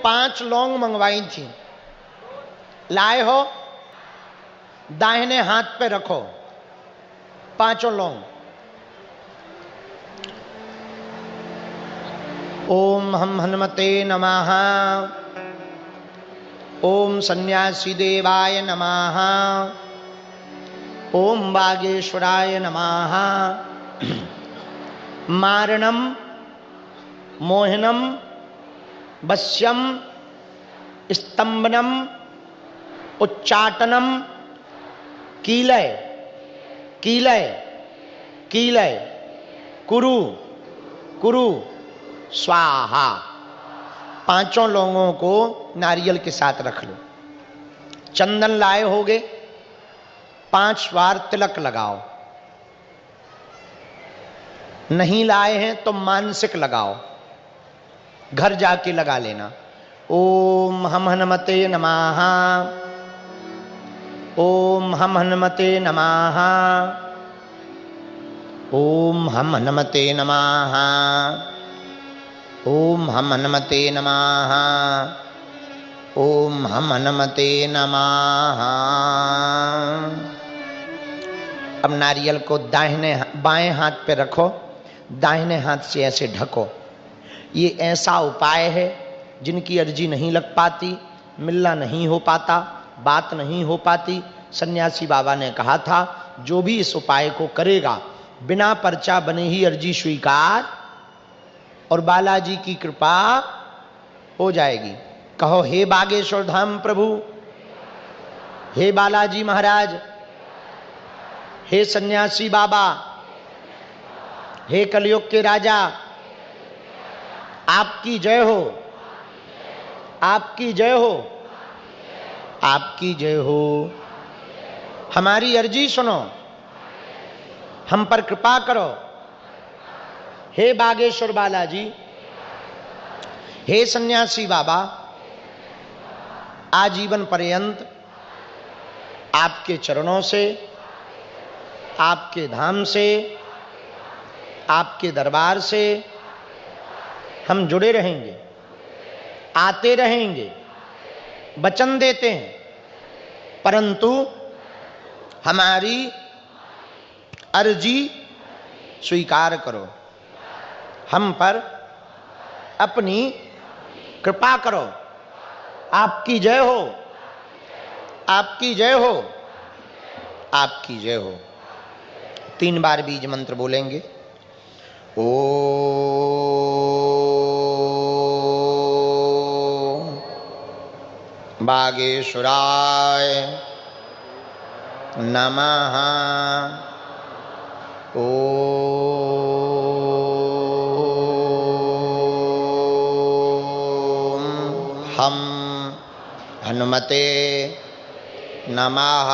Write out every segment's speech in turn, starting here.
5 लौंग मंगवाई थी, लाए हो? दाहिने हाथ पे रखो 5 लौंग। ओम हम हनुमते नमः। ओम सन्यासी देवाय नमः। ओम बागेश्वराय नमः। मारणम मोहनम वश्यम स्तंभनम उच्चाटनम कीलय कीलय कीलय कुरु कुरु स्वाहा। 5 लौंगों को नारियल के साथ रख लो। चंदन लाए होगे, 5 बार तिलक लगाओ। नहीं लाए हैं तो मानसिक लगाओ, घर जाके लगा लेना। ओम हम हनुमते नमः। ओम हम हनुमते नमः। ओम हम हनुमते नमः। ओम हम हनुमते नमः। ओम हम हनुमते नमः। अब नारियल को दाहिने बाएं हाथ पे रखो, दाहिने हाथ से ऐसे ढको। ये ऐसा उपाय है जिनकी अर्जी नहीं लग पाती, मिलना नहीं हो पाता, बात नहीं हो पाती। सन्यासी बाबा ने कहा था जो भी इस उपाय को करेगा बिना पर्चा बने ही अर्जी स्वीकार और बालाजी की कृपा हो जाएगी। कहो हे बागेश्वर धाम प्रभु, हे बालाजी महाराज, हे सन्यासी बाबा, हे कलयुग के राजा, आपकी जय हो, आपकी जय हो, आपकी जय हो। हमारी अर्जी सुनो, हम पर कृपा करो। हे बागेश्वर बालाजी, हे सन्यासी बाबा, आजीवन पर्यंत आपके चरणों से, आपके धाम से, आपके दरबार से हम जुड़े रहेंगे, आते रहेंगे, वचन देते हैं। परंतु हमारी अर्जी स्वीकार करो, हम पर अपनी कृपा करो। आपकी जय हो, आपकी जय हो, आपकी जय हो। 3 बार बीज मंत्र बोलेंगे। ओ बागेश्वराय नमः। ओम हम हनुमते नमः।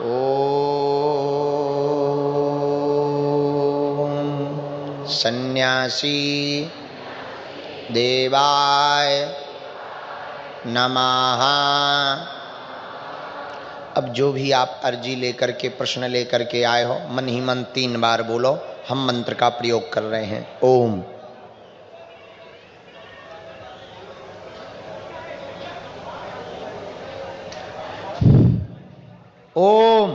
ओम सन्यासी देवाय नमः। अब जो भी आप अर्जी लेकर के, प्रश्न लेकर के आए हो, मन ही मन 3 बार बोलो। हम मंत्र का प्रयोग कर रहे हैं। ओम ओम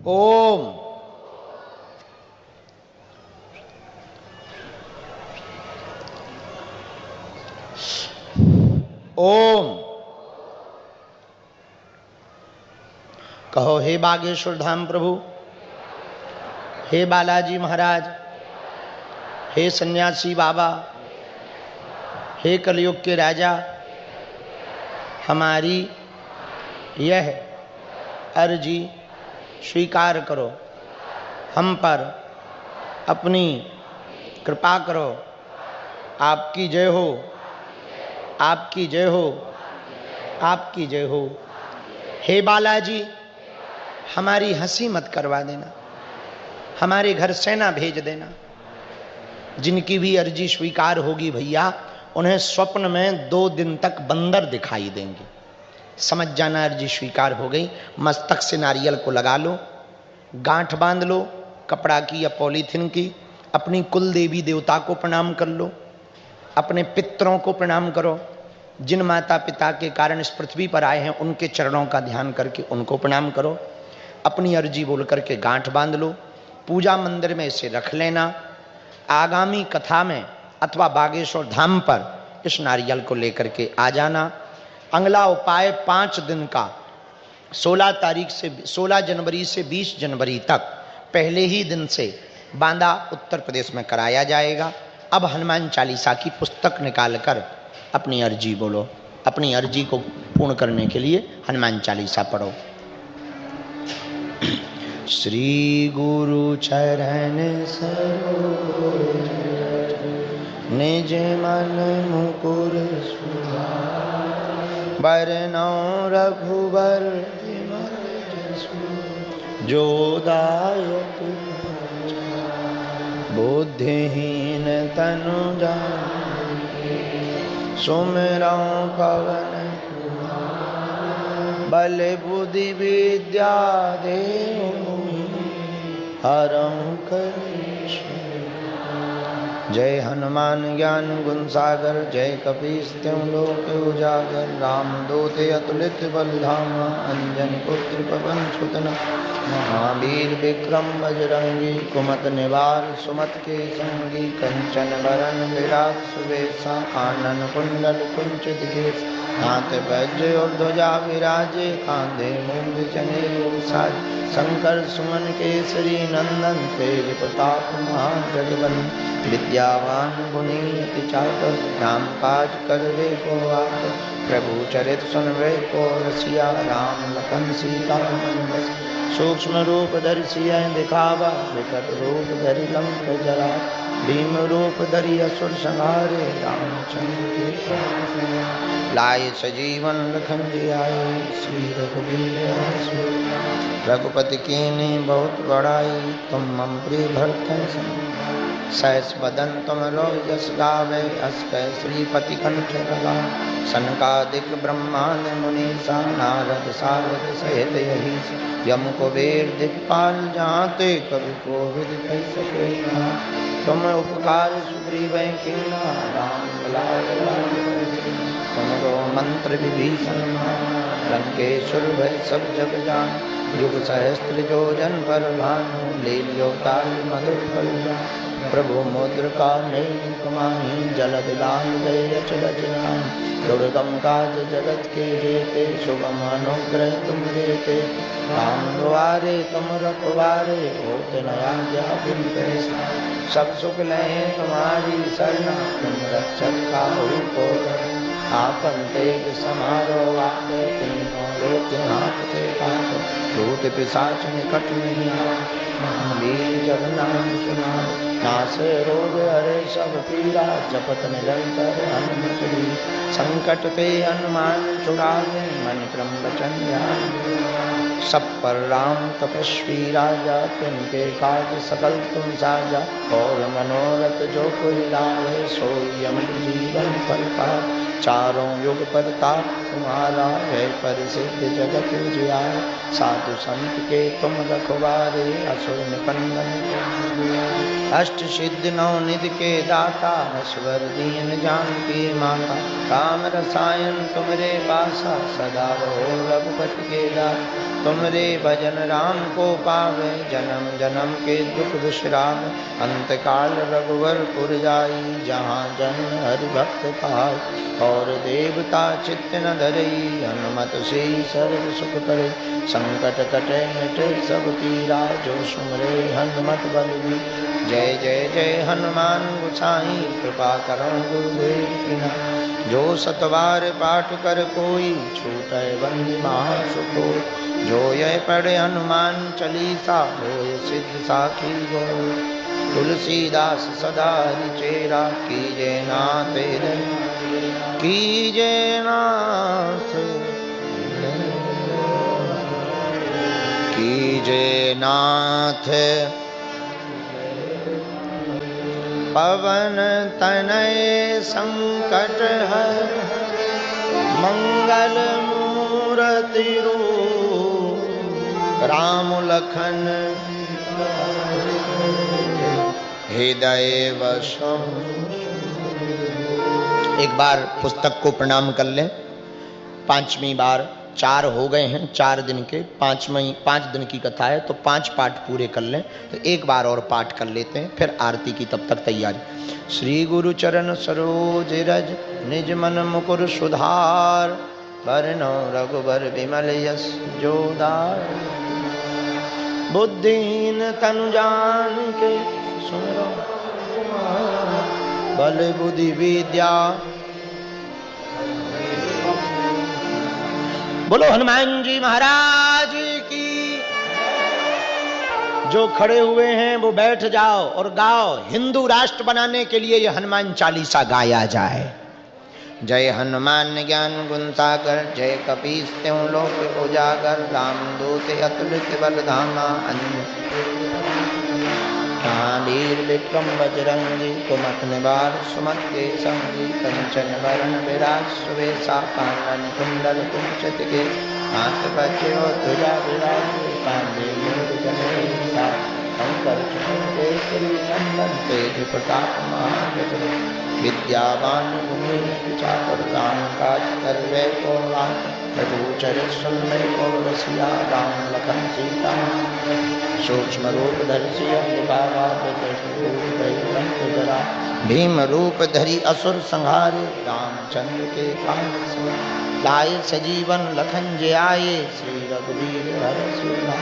ओम ओम। कहो हे बागेश्वर धाम प्रभु, हे बालाजी महाराज, हे सन्यासी बाबा, हे कलयुग के राजा, हमारी यह अर्जी स्वीकार करो, हम पर अपनी कृपा करो। आपकी जय हो, आपकी जय हो, आपकी जय हो। हे बालाजी, हमारी हंसी मत करवा देना, हमारे घर सेना भेज देना। जिनकी भी अर्जी स्वीकार होगी भैया, उन्हें स्वप्न में 2 दिन तक बंदर दिखाई देंगे। समझ जाना अर्जी स्वीकार हो गई। मस्तक से नारियल को लगा लो, गांठ बांध लो कपड़ा की या पॉलीथिन की, अपनी कुल देवी देवता को प्रणाम कर लो, अपने पितरों को प्रणाम करो, जिन माता पिता के कारण इस पृथ्वी पर आए हैं उनके चरणों का ध्यान करके उनको प्रणाम करो, अपनी अर्जी बोल करके गांठ बांध लो, पूजा मंदिर में इसे रख लेना। आगामी कथा में अथवा बागेश्वर धाम पर इस नारियल को लेकर के आ जाना। अगला उपाय 5 दिन का 16 जनवरी से 20 जनवरी तक पहले ही दिन से बांदा उत्तर प्रदेश में कराया जाएगा। अब हनुमान चालीसा की पुस्तक निकालकर अपनी अर्जी बोलो, अपनी अर्जी को पूर्ण करने के लिए हनुमान चालीसा पढ़ो। श्री गुरु चरण सरोज निज मन मुकुर बरनौ रघुबर जो दायक बुद्धिहीन तनु जानिके सुमिरौ पवन बल बुद्धि विद्या देहु हरहु कलेश। जय हनुमान ज्ञान गुण सागर जय कपीस त्यों लोक उजागर रामदूत अतुलित बलधामा अंजनी पुत्र पवन सुत महावीर विक्रम बजरंगी कुमत निवार सुमत के संगी कंचन बरन विराट सुवेशा कानन कुंडल कुंचित केश हाथ वज्र और ध्वजा विराजे कांधे मूंग चने साज शंकर सुमन केसरी नंदन तेज प्रताप महाजगवंदन विद्यावान गुणी अति चातुर राम काज करवे को आतुर प्रभु चरित सुनवे को रसिया राम लखन सीता मन बस सूक्ष्म रूप धरि दिखावा विकट रूप धरि लंक जरा भीम रूप धरि असुर संहारे रामचंद्र के लाए सजीवन लखन जी आए श्री रघुवीर रघुपति कीन्ही बहुत बड़ाई तुम मम प्रिय भरत सहस बदन तुम यश गावे अस कह श्रीपति कंठ लगा सनकादिक ब्रह्मांड मुनीसा नारद सारद सहित यही यम कुबेर दिखपाल जाते कवि कोविद कह सके तुम उपकार सुग्रीव किन्ना राम तुमरो मंत्र विभीषण लंकेश्वर भय सब जग जान युग सहस्त्र जो जन पर भानु लील्यो ताल मधुर फल जान प्रभु मुद्रिका नहीं कमाही जलद लाल गए रचनान दुर्गम काज जगत के जेते शुभम अनुग्रह तुम देते राम द्वारे तुम रखवारे होते नया जा सब सुख लहे तुम्हारी शरण तुम रक्षक काहू को आपन तेज समारो आके तीनों लोक हाथते पास भूत पिशाच निकट नहीं महावीर जब नाम सुना नासे रोग हरे सब पीरा जपत निरंतर हनुमत वीर संकट पे हनुमान छुड़ावे मन क्रम वचन ध्यान सब पर राम तपस्वी राजा तिनके काज सकल तुम साजा और मनोरथ जो कोई लावे सोई अमर जीवन फल पाए चारों युग परताप तुम्हारा है परिसिद्ध जगत जियाए साधु संत के तुम रखवारे असुर निकंदन अष्ट सिद्ध नौ निधि के दाता ईश्वर दीन जानकी माता राम रसायन तुमरे बासा सदा रहो रघुपति के दास तुमरे भजन राम को पावे जन्म जन्म के दुख विश्राम अंत काल रघुवर पुर जाई जहाँ जन हरि भक्त पाई और देवता चित्त न धरई हनुमत से सर्व सुख करे संकट कटे मिटे सब पीरा जो सुमरे हनुमत बलवी जय जय जय हनुमान गोसाई कृपा करो गुरुदेव की जो सतवार पाठ कर कोई छूटे बंदी महासुख जो यह पढ़े हनुमान चालीसा होय सिद्ध साखी गो तुलसीदास सदा चेरा कीजे नाथ कीजे नाथ कीजे नाथ पवन तनय संकट हर मंगल मूल मूर्ति रूप राम लखन हृदय वसम। एक बार पुस्तक को प्रणाम कर लें। पांचवी बार, 4 हो गए हैं 4 दिन के, 5 दिन की कथा है तो 5 पाठ पूरे कर लें। तो एक बार और पाठ कर लेते हैं, फिर आरती की तब तक तैयारी। श्री गुरु चरण सरोज रज निज मन मुकुर सुधार, वरनौ रघुबर विमल यश जोदार। बुद्धिहीन तनु जानिके सुमिरो बल बुद्धि विद्या। बोलो हनुमान जी महाराज की। जो खड़े हुए हैं वो बैठ जाओ और गाओ। हिंदू राष्ट्र बनाने के लिए ये हनुमान चालीसा गाया जाए। जय हनुमान ज्ञान गुण सागर, जय कपीस त्यों लोक उजागर। रामदूत अतुलित बल धामा, वीर विक्रम बजरंगी। कुमत निवार सुमत के संगी, कंचन वरण विराज सुवेशा। कानन कुंडल कुंचित के, हाथ बज्रो ध्वजा विराज। कांधे मूँज जनेऊ, शंकर चरण केसरी नंदन। तेज प्रताप महाजगबंदन, विद्यावान गुणी चातुर। राम काज करवे को लाग, रघुचरित सुनने को रसिया। राम लखन सीता सूक्ष्म रूप धरि जरा। भीम रूप धरि असुर संहारे, रामचंद्र के काज लाए सजीवन लखन जियाए। श्री रघुवीर हर सुरनाम,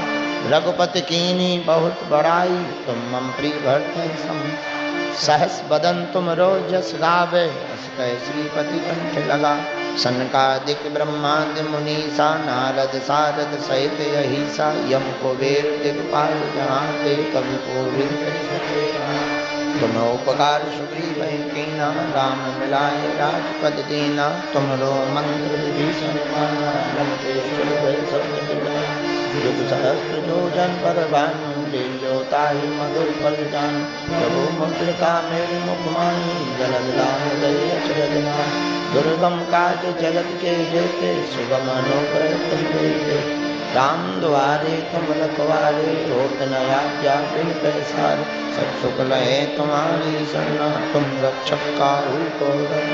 रघुपति कीन्ही बहुत बड़ाई। तुम मम प्रिय भरते सम, सहस बदन तुम रोजस गावे। अस कह श्रीपति कंठ लगा, सनकादिक ब्रह्मादि मुनीसा। नारद सारद सहित अहिसा, यम कुबेर दिक्पाल जहांते। कवि कोविद तुम उपकार सुग्रीव कीना, राम मिलाए राजपद दीना। तुमरो मंत्र विभीषण माना, लंकेश्वर भय सब मिटाए। युग सहस्त्र योजन पर भानु, लील्यो ताहि मधुर फल जानु। प्रभु मुद्रिका मेरि मुख माहि, जलधि लांघ गए अचरज नाहि। दुर्गम काज जगत के जेते, सुगम अनुग्रह तुम देते। राम द्वारे तुम रखवारे, होत न आज्ञा बिन पैसारे। सब सुख लहे तुम्हारी शरणा, तुम रक्षक काहू को डर।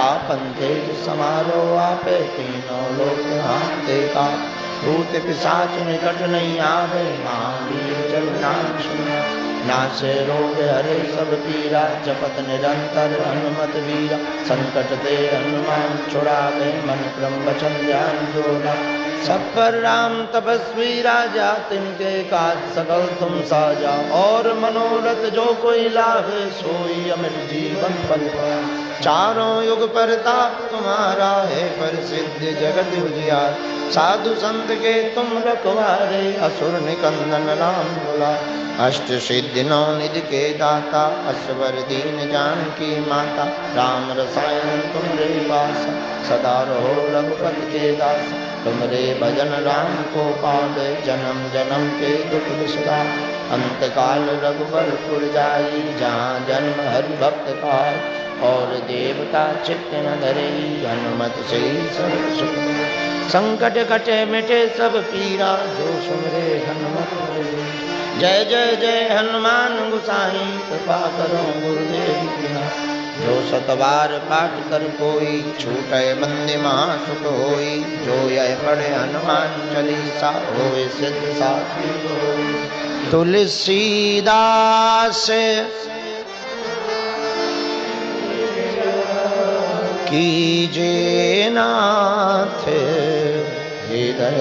आपन तेज समारो आपे, तीनों लोक हांकते कापे। भूत पिशाच निकट नहीं आवे, महावीर जब नाम सुना। नासे रोग हरे सब पीरा, जपत निरंतर हनुमत वीरा। संकट ते हनुमान छुड़ावे, मन क्रम वचन ध्यान जो लावे। सब पर राम तपस्वी राजा, तिनके काज सकल तुम साजा। और मनोरथ जो कोई लावे, सोई अमित जीवन फल पावे। चारों युग परताप तुम्हारा है, प्रसिद्ध जगत उजियार। साधु संत के तुम रखवारे, असुर निकंदन राम दुलारे। अष्ट सिद्धि नौ निधि के दाता, असवर दीन जानकी माता। राम रसायन तुमरे पासा, सदा रहो रघुपति के दासा। तुमरे भजन राम को पावे, जन्म जन्म के दुख बिसरावे। अंत काल रघुबरपुर जाई, जहाँ जन्म हरि भक्त पाई। और देवता चित्त न धरे, हनुमत से सर्व सुख। संकट कटे मिटे सब पीरा, जो सुमरे हनुमत। जय जय जय हनुमान गोसाई, कृपा करो गुरुदेव की नाई। जो सतबार पाठ कर कोई, छूटे बंदे महासुख होई। जो यह पढ़े हनुमान चालीसा, होए सिद्ध साखी होई। तुलसीदास कीजे नाथ हृदय,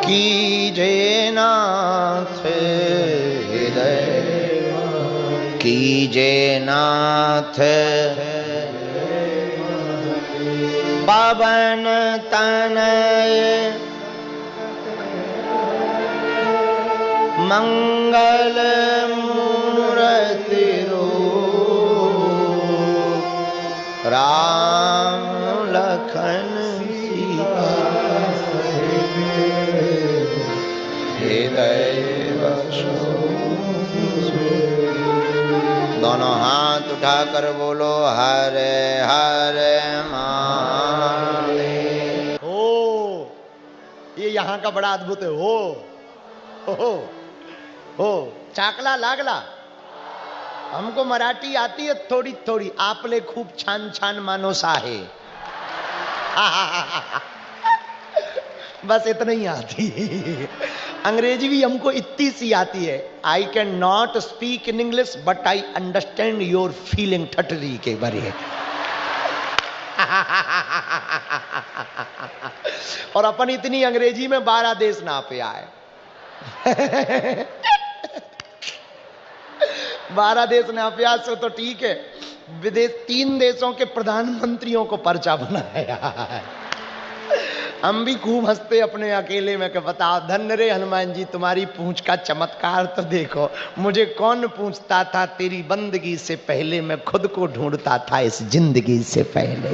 कीजे नाथ हृदय। कीजे नाथ पवन तनय, मंगल मूर्ति रूप राम लखन सीता। हृदय बसो। दोनों हाथ उठाकर बोलो हरे हरे महादेव। यहाँ का बड़ा अद्भुत है। हो चाकला लागला। हमको मराठी आती है थोड़ी थोड़ी, आपले खूब छान छान मानो साहे। बस इतना ही आती है। अंग्रेजी भी हमको इतनी सी आती है। I can not speak in English but I understand your feeling ठटरी के बारे। और अपन इतनी अंग्रेजी में 12 देश ना पे आए। 12 देश ना पे आए सो तो ठीक है, विदेश 3 देशों के प्रधानमंत्रियों को पर्चा बनाया है। हम भी खूब हंसते अपने अकेले में कि बताओ धन्य रे हनुमान जी, तुम्हारी पूंछ का चमत्कार तो देखो। मुझे कौन पूछता था तेरी बंदगी से पहले, मैं खुद को ढूंढता था इस जिंदगी से पहले।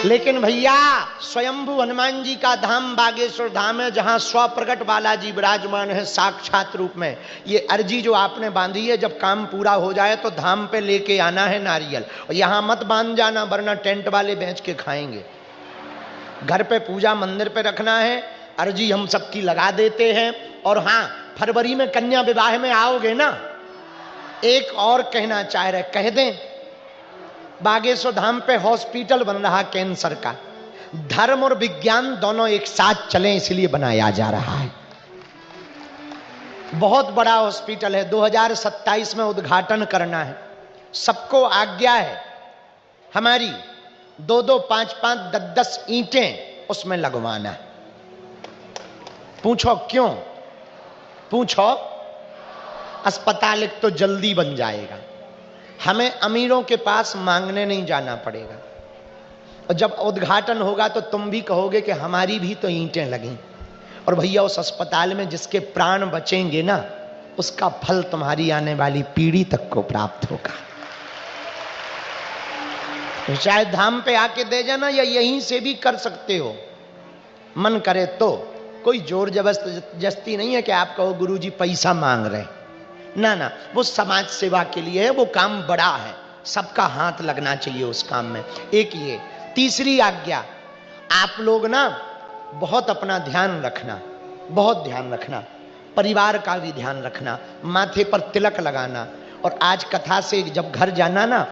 लेकिन भैया स्वयंभू हनुमान जी का धाम बागेश्वर धाम है, जहां स्वप्रकट बालाजी विराजमान है साक्षात रूप में। ये अर्जी जो आपने बांधी है, जब काम पूरा हो जाए तो धाम पे लेके आना है नारियल। और यहां मत बांध जाना, वरना टेंट वाले बेच के खाएंगे। घर पे पूजा मंदिर पे रखना है। अर्जी हम सबकी लगा देते हैं। और हाँ, फरवरी में कन्या विवाह में आओगे ना, एक और कहना चाह रहे, कह दें बागेश्वर धाम पे हॉस्पिटल बन रहा कैंसर का। धर्म और विज्ञान दोनों एक साथ चलें, इसलिए बनाया जा रहा है। बहुत बड़ा हॉस्पिटल है, 2027 में उद्घाटन करना है। सबको आज्ञा है हमारी, 2-2, 5-5, 10-10 ईंटें उसमें लगवाना है। पूछो क्यों? पूछो। अस्पताल एक तो जल्दी बन जाएगा, हमें अमीरों के पास मांगने नहीं जाना पड़ेगा। और जब उद्घाटन होगा तो तुम भी कहोगे कि हमारी भी तो ईंटें लगी। और भैया उस अस्पताल में जिसके प्राण बचेंगे ना, उसका फल तुम्हारी आने वाली पीढ़ी तक को प्राप्त होगा। तो शायद धाम पे आके दे जाना, या यहीं से भी कर सकते हो मन करे तो। कोई जोर जबरदस्ती नहीं है कि आप कहो गुरुजी पैसा मांग रहे। ना ना, वो समाज सेवा के लिए है, वो काम बड़ा है, सबका हाथ लगना चाहिए उस काम में। एक ये। तीसरी आज्ञा, आप लोग ना बहुत अपना ध्यान रखना, बहुत ध्यान रखना, परिवार का भी ध्यान रखना, माथे पर तिलक लगाना। और आज कथा से जब घर जाना ना,